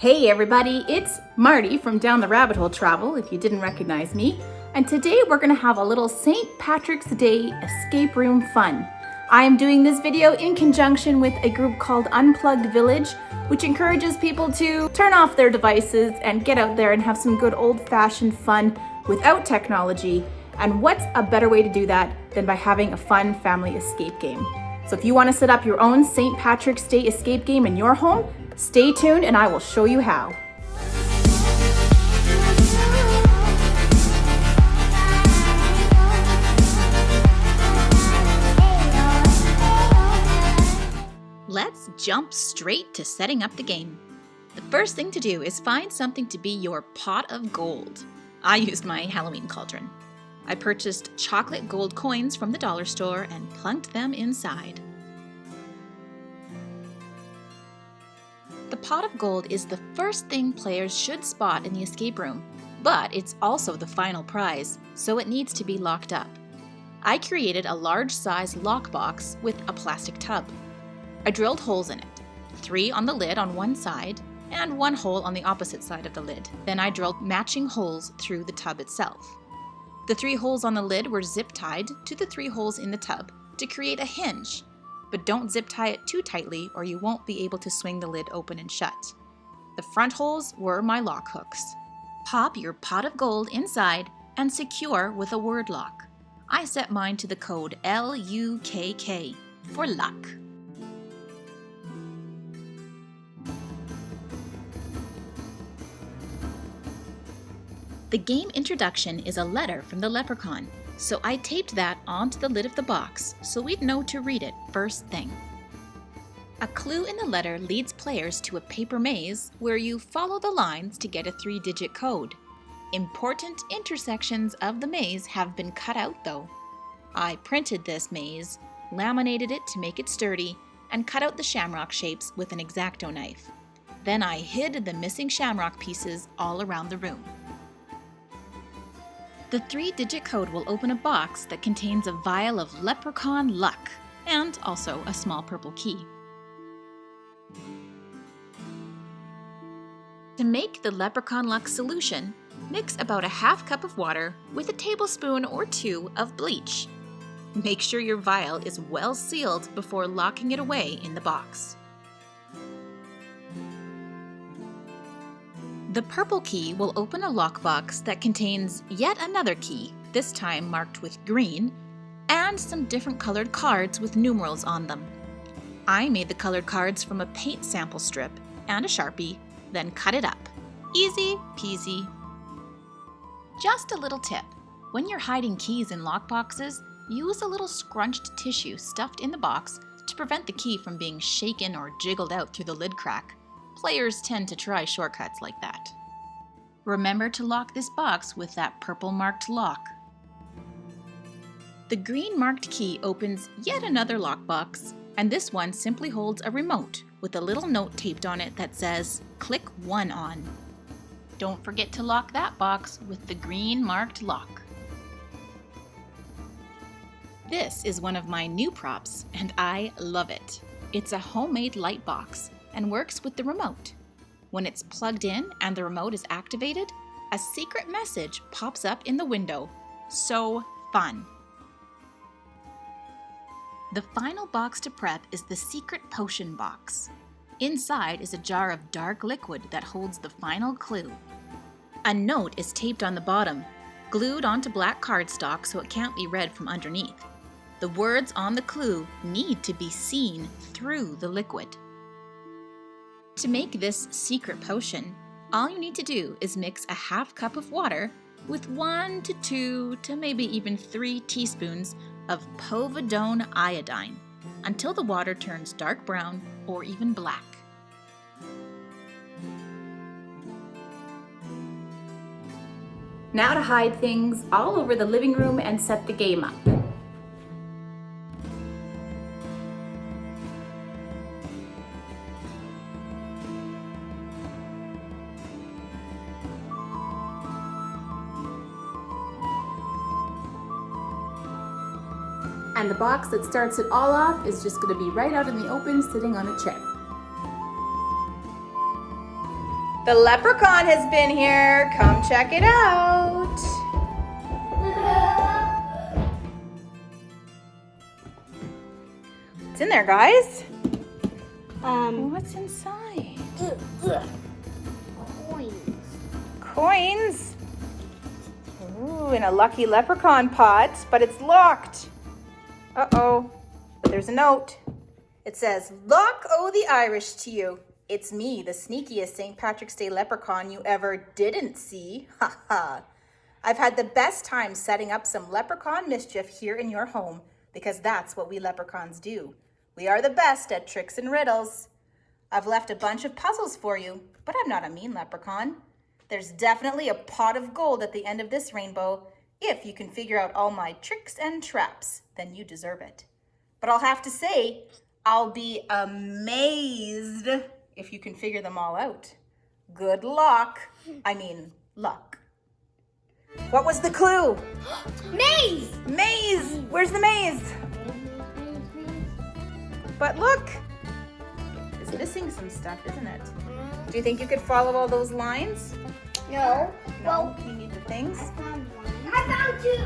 Hey everybody, it's Marty from Down the Rabbit Hole Travel, if you didn't recognize me. And today we're gonna have a little St. Patrick's Day escape room fun. I am doing this video in conjunction with a group called Unplugged Village, which encourages people to turn off their devices and get out there and have some good old-fashioned fun without technology. And what's a better way to do that than by having a fun family escape game? So if you wanna set up your own St. Patrick's Day escape game in your home, stay tuned and I will show you how. Let's jump straight to setting up the game. The first thing to do is find something to be your pot of gold. I used my Halloween cauldron. I purchased chocolate gold coins from the dollar store and plunked them inside. The pot of gold is the first thing players should spot in the escape room, but it's also the final prize, so it needs to be locked up. I created a large-size lockbox with a plastic tub. I drilled holes in it, 3 on the lid on one side and 1 hole on the opposite side of the lid. Then I drilled matching holes through the tub itself. The 3 holes on the lid were zip-tied to the 3 holes in the tub to create a hinge. But don't zip tie it too tightly or you won't be able to swing the lid open and shut. The front holes were my lock hooks. Pop your pot of gold inside and secure with a word lock. I set mine to the code LUKK for luck. The game introduction is a letter from the leprechaun, so I taped that onto the lid of the box so we'd know to read it first thing. A clue in the letter leads players to a paper maze where you follow the lines to get a 3-digit code. Important intersections of the maze have been cut out though. I printed this maze, laminated it to make it sturdy, and cut out the shamrock shapes with an X-Acto knife. Then I hid the missing shamrock pieces all around the room. The 3-digit code will open a box that contains a vial of leprechaun luck and also a small purple key. To make the leprechaun luck solution, mix about a half cup of water with a tablespoon or 2 of bleach. Make sure your vial is well sealed before locking it away in the box. The purple key will open a lockbox that contains yet another key, this time marked with green, and some different colored cards with numerals on them. I made the colored cards from a paint sample strip and a Sharpie, then cut it up. Easy peasy. Just a little tip. When you're hiding keys in lockboxes, use a little scrunched tissue stuffed in the box to prevent the key from being shaken or jiggled out through the lid crack. Players tend to try shortcuts like that. Remember to lock this box with that purple marked lock. The green marked key opens yet another lockbox, and this one simply holds a remote with a little note taped on it that says, "Click 1 on." Don't forget to lock that box with the green marked lock. This is one of my new props, and I love it. It's a homemade light box and works with the remote. When it's plugged in and the remote is activated, a secret message pops up in the window. So fun! The final box to prep is the secret potion box. Inside is a jar of dark liquid that holds the final clue. A note is taped on the bottom, glued onto black cardstock so it can't be read from underneath. The words on the clue need to be seen through the liquid. To make this secret potion, all you need to do is mix a half cup of water with 1 to 2 to maybe even 3 teaspoons of povidone iodine until the water turns dark brown or even black. Now to hide things all over the living room and set the game up. And the box that starts it all off is just going to be right out in the open, sitting on a chair. The leprechaun has been here. Come check it out. What's in there, guys? What's inside? Coins. Ooh, in a lucky leprechaun pot, but it's locked. Uh-oh. But there's a note. It says, "Lock o' the Irish to you. It's me, the sneakiest St. Patrick's Day leprechaun you ever didn't see. Ha ha. I've had the best time setting up some leprechaun mischief here in your home, because that's what we leprechauns do. We are the best at tricks and riddles. I've left a bunch of puzzles for you, but I'm not a mean leprechaun. There's definitely a pot of gold at the end of this rainbow. If you can figure out all my tricks and traps, then you deserve it. But I'll have to say, I'll be amazed if you can figure them all out. Good luck. I mean, luck." What was the clue? Maze! Maze! Where's the maze? But look, it's missing some stuff, isn't it? Do you think you could follow all those lines? No. No, you need the things. I found one. I found two.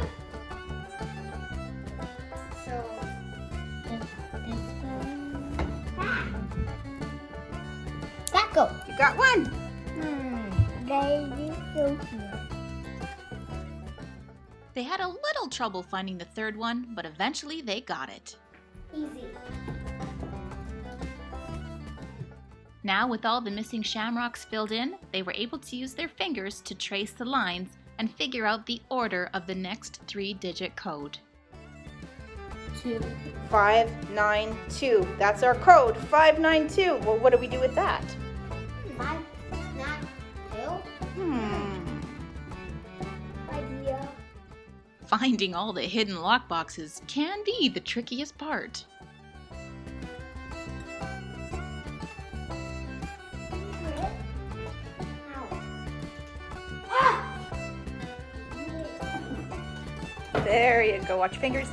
So, that go. You got one. They had a little trouble finding the third one, but eventually they got it. Easy. Now, with all the missing shamrocks filled in, they were able to use their fingers to trace the lines and figure out the order of the next 3-digit code. 592. That's our code, 592. Well, what do we do with that? 592. Idea. Finding all the hidden lockboxes can be the trickiest part. There you go. Watch your fingers.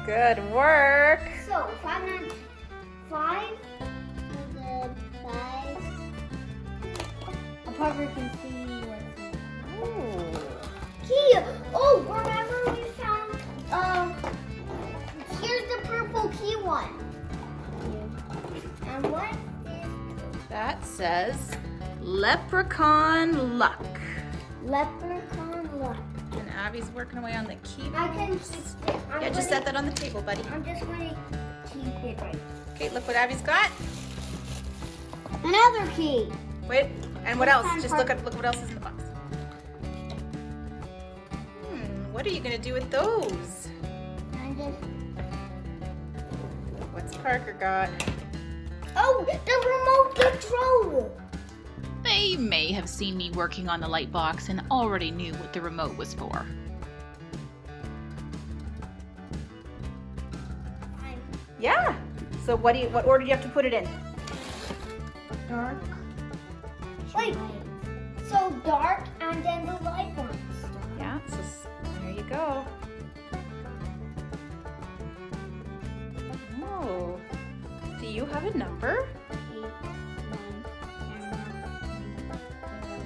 Good work. So 595 and then 5. A Parker can see what's in. Ooh. Key. Oh, remember we found here's the purple key one. And what is That says leprechaun luck. leprechaun luck? And Abby's working away on the key. I can. Yeah, just set that on the table, buddy. I'm just going to keep it right. Okay, look what Abby's got. Another key. Wait, and what else? Just look what else is in the box. What are you gonna do with those? What's Parker got? Oh, the remote control. They may have seen me working on the light box and already knew what the remote was for. Yeah. So what order do you have to put it in? Dark. Wait. So dark and then the light ones. Yeah. So there you go. Oh. Do you have a number?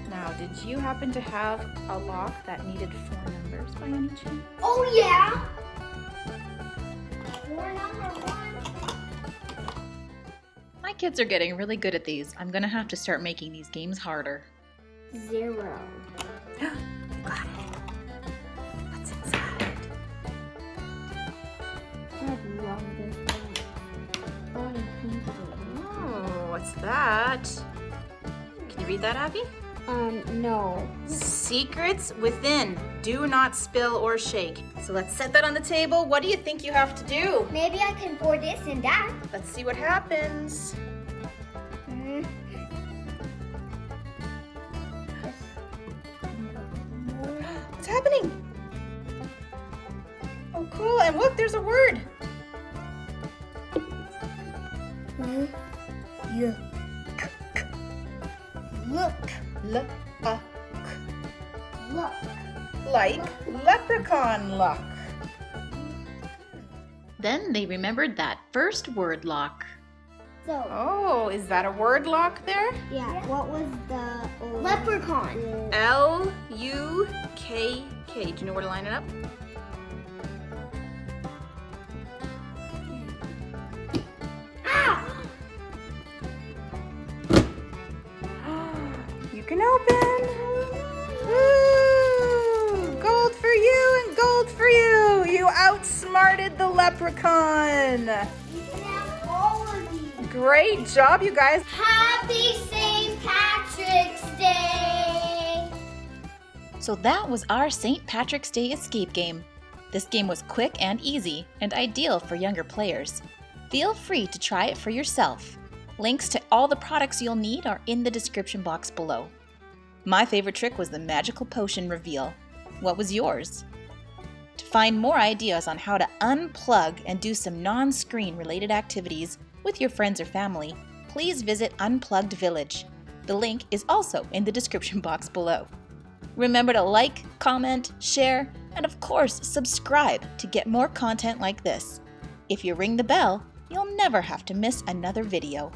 Now, did you happen to have a lock that needed 4 numbers by any chance? Oh yeah. 4 number 1. My kids are getting really good at these. I'm gonna have to start making these games harder. 0. You got it. What's inside? Oh, what's that? Can you read that, Abby? No. Secrets within. Do not spill or shake. So let's set that on the table. What do you think you have to do? Maybe I can pour this and that. Let's see what happens. What's happening? Oh, cool. And look, there's a word. Yeah. Look. Look. Look. Like leprechaun luck. Then they remembered that first word lock. So, Oh, is that a word lock there? yeah. What was the leprechaun? L-U-K-K. Do you know where to line it up? Ah! You can open. Woo! Gold for you and gold for you. You outsmarted the leprechaun. You can have all of these. Great job, you guys. Happy St. Patrick's Day! So that was our St. Patrick's Day escape game. This game was quick and easy and ideal for younger players. Feel free to try it for yourself. Links to all the products you'll need are in the description box below. My favorite trick was the magical potion reveal. What was yours? To find more ideas on how to unplug and do some non-screen related activities with your friends or family, please visit Unplugged Village. The link is also in the description box below. Remember to like, comment, share, and of course subscribe to get more content like this. If you ring the bell, you'll never have to miss another video.